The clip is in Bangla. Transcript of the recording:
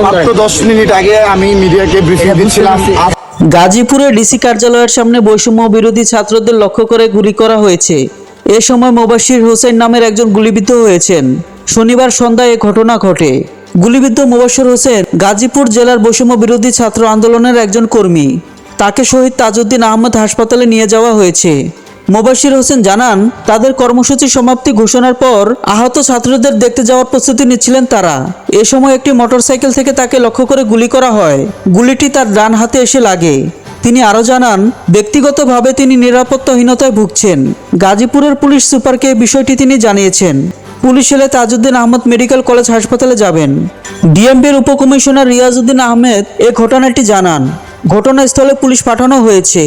মাত্র 10 মিনিট আগে আমি মিডিয়াকে ব্রিফিং দিচ্ছিলাম। গাজীপুরে ডিসি কার্যালয়ের সামনে বৈষম্য বিরোধী ছাত্রদের লক্ষ্য করে গুলি করা হয়েছে। এ সময় মোবাশ্বির হোসেন নামের একজন গুলিবিদ্ধ হয়েছেন। শনিবার সন্ধ্যায় এ ঘটনা ঘটে। গুলিবিদ্ধ মোবাশ্বির হোসেন গাজীপুর জেলার বৈষম্য বিরোধী ছাত্র আন্দোলনের একজন কর্মী। তাকে শহীদ তাজউদ্দিন আহমদ হাসপাতালে নিয়ে যাওয়া হয়েছে। মোবাশ্বির হোসেন জানান, তাদের কর্মসূচি সমাপ্তি ঘোষণার পর আহত ছাত্রদের দেখতে যাওয়ার প্রস্তুতি নিচ্ছিলেন তারা। এ সময় একটি মোটরসাইকেল থেকে তাকে লক্ষ্য করে গুলি করা হয়। গুলিটি তার ডান হাতে এসে লাগে। তিনি আরও জানান, ব্যক্তিগতভাবে তিনি নিরাপত্তাহীনতায় ভুগছেন। গাজীপুরের পুলিশ সুপারকে এই বিষয়টি তিনি জানিয়েছেন। পুলিশ এলে তাজউদ্দিন আহমদ মেডিকেল কলেজ হাসপাতালে যাবেন। ডিএমপির উপকমিশনার রিয়াজউদ্দিন আহমেদ এ ঘটনাটি জানান। ঘটনাস্থলে পুলিশ পাঠানো হয়েছে।